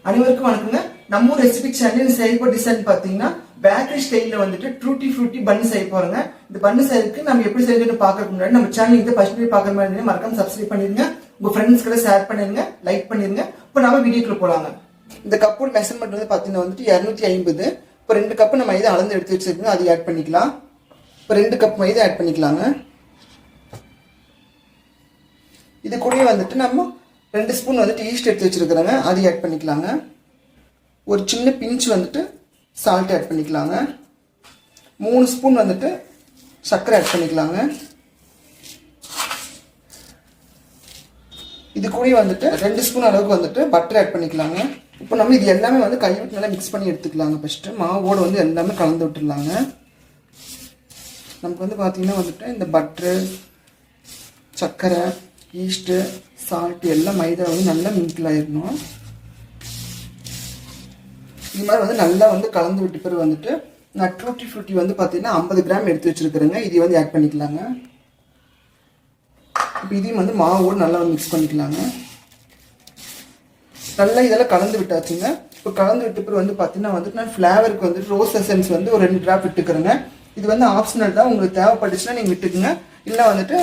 அனைவருக்கும் வணக்கங்க. நம்ம ரெசிபி சேனல் செய்யப்போ டிசைன் பார்த்தீங்கன்னா பேக்கரி ஸ்டைலில் வந்துட்டு ட்ரூட்டி ஃப்ரூட்டி பன்னு செய்ய போறோங்க. இந்த பன்னு செய்யறதுக்கு நம்ம எப்படி செய்யறதுன்னு பார்க்கறதுக்கு முன்னாடி நம்ம சேனல் இதை ஃபர்ஸ்ட் டைம் பார்க்குற மாதிரி இருந்தால் மறக்காம சப்ஸ்கிரைப் பண்ணிருங்க, உங்க ஃப்ரெண்ட்ஸ் கூட ஷேர் பண்ணிருங்க, லைக் பண்ணிருங்க. இப்போ நம்ம வீடியோக்குள்ள போலாங்க. இந்த கப்போட மெஷர்மெண்ட் வந்து பார்த்தீங்கன்னா வந்துட்டு 250. இப்போ 2 கப் நம்ம இதை அளந்து எடுத்து வச்சிருக்கோம், அதை ஆட் பண்ணிக்கலாம். இப்போ 2 கப் மைதா ஆட் பண்ணிக்கலாங்க. இது கூடயே வந்துட்டு நம்ம 2 ஸ்பூன் வந்துட்டு ஈஸ்ட் எடுத்து வச்சிருக்கிறோங்க, அதை ஆட் பண்ணிக்கலாங்க. ஒரு சின்ன பிஞ்ச் வந்துட்டு சால்ட் ஆட் பண்ணிக்கலாங்க. 3 ஸ்பூன் வந்துட்டு சர்க்கரை ஆட் பண்ணிக்கலாங்க. இது கூடயே வந்துட்டு 2 ஸ்பூன் அளவுக்கு வந்துட்டு பட்டர் ஆட் பண்ணிக்கலாங்க. இப்போ நம்ம இது எல்லாமே வந்து கை விட்டு நல்லா மிக்ஸ் பண்ணி எடுத்துக்கலாங்க. ஃபஸ்ட்டு மாவோடு வந்து எல்லாமே கலந்து விட்டுடலாங்க. நமக்கு வந்து பார்த்தீங்கன்னா வந்துட்டு இந்த பட்ரு, சர்க்கரை, ஈஸ்ட்டு, சால்ட் எல்லாம் மைதா வந்து நல்லா மிங்கிள் ஆயிடணும். இது மாதிரி வந்து நல்லா வந்து கலந்து விட்டு பிறகு வந்துட்டு நான் ட்ரூட்டி ஃப்ரூட்டி வந்து பார்த்தீங்கன்னா 50 கிராம் எடுத்து வச்சிருக்கிறேங்க, இதை வந்து ஆட் பண்ணிக்கலாங்க. இப்போ இதையும் வந்து மாவோடு நல்லா வந்து மிக்ஸ் பண்ணிக்கலாங்க. நல்லா இதெல்லாம் கலந்து விட்டாச்சுங்க. இப்போ கலந்து விட்டு பிறகு வந்து பார்த்தீங்கன்னா வந்துட்டு நான் ஃப்ளேவருக்கு வந்துட்டு ரோஸ் எசன்ஸ் வந்து ஒரு 2 ட்ராப் விட்டுக்கிறேங்க. இது வந்து ஆப்ஷனல் தான், உங்களுக்கு தேவைப்பட்டுச்சுன்னா நீங்கள் விட்டுக்குங்க, இல்லை வந்துட்டு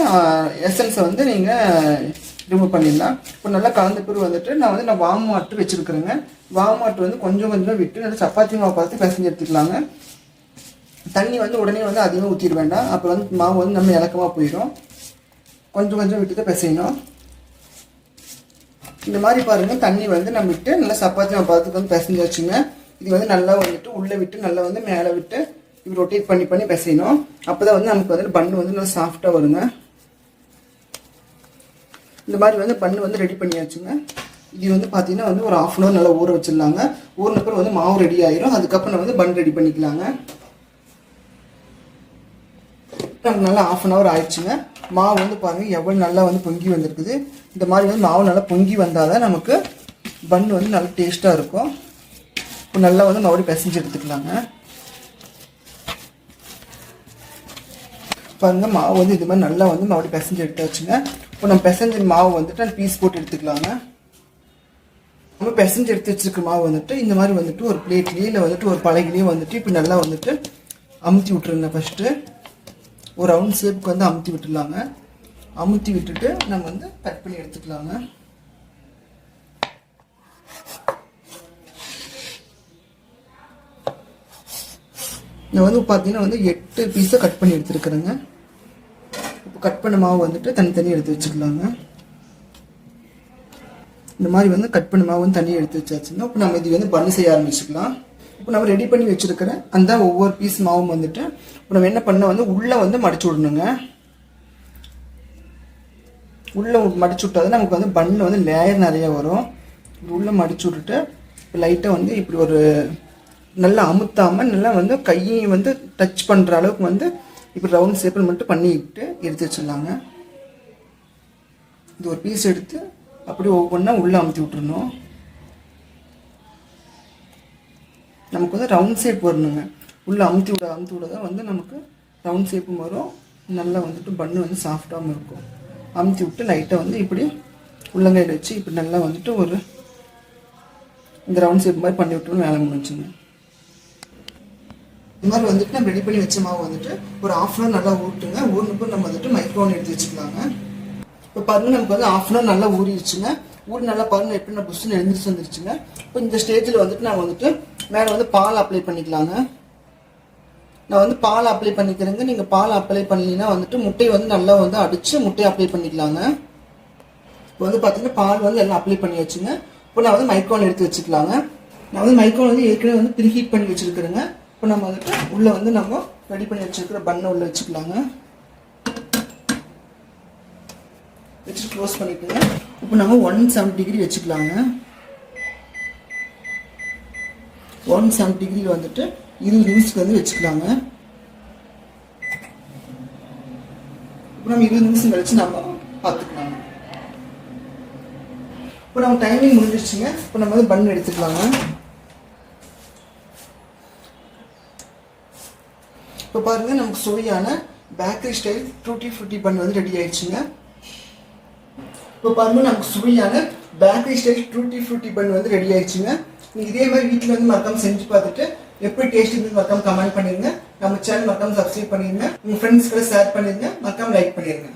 எசன்ஸை வந்து நீங்கள் ரிமூவ் பண்ணிடலாம். இப்போ நல்லா கலந்த பிறகு வந்துட்டு நான் வாம் வாட்டர் வச்சுருக்குறேங்க. வாம் வாட்டர் வந்து கொஞ்சம் விட்டு நல்லா சப்பாத்தி மாவு பார்த்து பிசைஞ்சு எடுத்துக்கலாங்க. தண்ணி வந்து உடனே வந்து அதிகமாக ஊற்றிட வேண்டாம், அப்போ வந்து மாவு வந்து நம்ம இலக்கமாக போயிடும். கொஞ்சம் விட்டு தான் பிசையணும். இந்த மாதிரி பாருங்கள், தண்ணி வந்து நம்ம விட்டு நல்லா சப்பாத்தி மாவு பார்த்து வந்து பிசைஞ்சு வச்சுங்க. இது வந்து நல்லா வந்துட்டு உள்ளே விட்டு நல்லா வந்து மேலே விட்டு இப்படி ரொட்டேட் பண்ணி பிசையணும். அப்போ தான் வந்து நமக்கு வந்து பன்னு வந்து நல்லா சாஃப்டாக வருங்க. இந்த மாதிரி வந்து பன்னு வந்து ரெடி பண்ணியாச்சுங்க. இது வந்து பார்த்தீங்கன்னா வந்து ஒரு 1/2 hour நல்லா ஊற வச்சிடலாங்க. ஊறின பிறகு வந்து மாவு ரெடி ஆயிரும். அதுக்கப்புறம் வந்து பன் ரெடி பண்ணிக்கலாங்க. நமக்கு நல்லா 1/2 hour ஆயிடுச்சுங்க. மாவு வந்து பாருங்கள் எவ்வளோ நல்லா வந்து பொங்கி வந்திருக்குது. இந்த மாதிரி வந்து மாவு நல்லா பொங்கி வந்தால் தான் நமக்கு பன் வந்து நல்லா டேஸ்ட்டாக இருக்கும். இப்போ நல்லா வந்து மறுபடியும் பிசைஞ்சு எடுத்துக்கலாங்க. பாருங்கள் மாவு வந்து இது மாதிரி நல்லா வந்து மறுபடியும் பிசைஞ்சு எடுத்தாச்சுங்க. இப்போ நம்ம பிசைஞ்ச மாவு வந்துட்டு அந்த பீஸ் போட்டு எடுத்துக்கலாங்க. நம்ம பிசைஞ்சு எடுத்து வச்சிருக்க மாவு வந்துட்டு இந்த மாதிரி வந்துட்டு ஒரு பிளேட்லேயே இல்லை வந்துட்டு ஒரு பலகையிலேயே வந்துட்டு இப்போ நல்லா வந்துட்டு அமுத்தி விட்டுருங்க. ஃபஸ்ட்டு ஒரு ரவுண்ட் ஷேப்புக்கு வந்து அமுத்தி விட்டுடலாங்க. அமுத்தி விட்டுட்டு நம்ம வந்து கட் பண்ணி எடுத்துக்கலாங்க. நான் வந்து பார்த்தீங்கன்னா வந்து 8 பீஸாக கட் பண்ணி எடுத்துருக்குறேங்க. இப்போ கட் பண்ண மாவு வந்துட்டு தனித்தனியாக எடுத்து வச்சுக்கலாங்க. இந்த மாதிரி வந்து கட் பண்ண மாவு வந்து தனியாக எடுத்து வச்சாச்சுன்னா இப்போ நம்ம இது வந்து பன்னு செய்ய ஆரம்பிச்சுக்கலாம். இப்போ நம்ம ரெடி பண்ணி வச்சுருக்கிறேன் அந்த ஒவ்வொரு பீஸ் மாவும் வந்துட்டு இப்போ நம்ம என்ன பண்ண வந்து உள்ளே வந்து மடிச்சு விடணுங்க. உள்ளே மடிச்சு விட்டாதான் நமக்கு வந்து பன்னில் வந்து லேயர் நிறைய வரும். உள்ளே மடிச்சு விட்டுட்டு இப்போ லைட்டாக வந்து இப்படி ஒரு நல்லா அமுத்தாமல் நல்லா வந்து கையை வந்து டச் பண்ணுற அளவுக்கு வந்து இப்படி ரவுண்ட் ஷேப்பில் மட்டும் பண்ணிக்கிட்டு எடுத்து வச்சிடலாங்க. இது ஒரு பீஸ் எடுத்து அப்படியே ஒவ்வொன்றா உள்ளே அமுத்தி விட்டுருணும். நமக்கு வந்து ரவுண்ட் ஷேப் வரணுங்க. உள்ளே அமுத்தி விட தான் வந்து நமக்கு ரவுண்ட் ஷேப்பும் வரும். நல்லா வந்துட்டு பன்னு வந்து சாஃப்டாகவும் இருக்கும். அமுத்தி விட்டு லைட்டாக வந்து இப்படி உள்ளங்கையில் வச்சு இப்படி நல்லா வந்துட்டு ஒரு இந்த ரவுண்ட் ஷேப் மாதிரி பண்ணி விட்டோம்னு வேலை முடிஞ்சுங்க. இது மாதிரி வந்துட்டு நம்ம ரெடி பண்ணி வச்ச மாவு வந்துட்டு ஒரு 1/2 hour நல்லா ஊட்டுங்க. ஊறினப்போ நம்ம வந்துட்டு மைக்ரோவன் எடுத்து வச்சுக்கலாங்க. இப்போ பாருங்கள் நமக்கு வந்து 1/2 hour நல்லா ஊறிடுச்சுங்க. ஊறி நல்லா பாருங்கள் எப்படி நான் புஷ்ஷுன்னு எழுந்திரிச்சு வந்துருச்சுங்க. இப்போ இந்த ஸ்டேஜில் வந்துட்டு நான் வந்துட்டு மேலே வந்து பால் அப்ளை பண்ணிக்கலாங்க. நான் வந்து பால் அப்ளை பண்ணிக்கிறேங்க. நீங்கள் பால் அப்ளை பண்ணிங்கன்னா வந்துட்டு முட்டையை வந்து நல்லா வந்து அடித்து முட்டையை அப்ளை பண்ணிக்கலாங்க. இப்போ வந்து பார்த்தீங்கன்னா பால் வந்து எல்லாம் அப்ளை பண்ணி வச்சுங்க. இப்போ நான் வந்து மைக்ரோவன் எடுத்து வச்சுக்கலாங்க. நான் வந்து மைக்ரோவன் வந்து ஏற்கனவே வந்து ப்ரீஹீட் பண்ணி வச்சுருக்கிறேங்க. இப்போ நம்ம வந்துட்டு உள்ளே வந்து நம்ம ரெடி பண்ணி வச்சுருக்கிற பன்னை உள்ளே வச்சுக்கலாங்க. வச்சுட்டு க்ளோஸ் பண்ணிக்கோங்க. இப்போ நம்ம 170 டிகிரி வச்சுக்கலாங்க. 170 டிகிரியில் வந்துட்டு 20 நிமிஷத்துக்கு வந்து வச்சுக்கலாங்க. இப்போ நம்ம 20 நிமிஷம் கழிச்சு நம்ம பார்த்துக்கலாங்க. இப்போ நம்ம டைமிங் முடிஞ்சிருச்சுங்க. இப்போ நம்ம வந்து பன் எடுத்துக்கலாங்க. இப்போ பாருங்கள் நமக்கு சுவையான பேக்கரி ஸ்டைல் ட்ரூட்டி ஃப்ரூட்டி பன் வந்து ரெடி ஆயிடுச்சுங்க. இப்போ பாருங்கள் நமக்கு சுவையான பேக்கரி ஸ்டைல் டூட்டி ஃப்ரூட்டி பன் வந்து ரெடி ஆயிடுச்சுங்க. நீங்கள் இதே மாதிரி வீட்டில் வந்து மறக்காம செஞ்சு பார்த்துட்டு எப்படி டேஸ்ட் இருந்து மறக்காம கமெண்ட் பண்ணிடுங்க. நம்ம சேனல் மறக்காம சப்ஸ்கிரைப் பண்ணிடுங்க. உங்கள் ஃப்ரெண்ட்ஸ்க்கு ஷேர் பண்ணிடுங்க. மறக்காம லைக் பண்ணிடுங்க.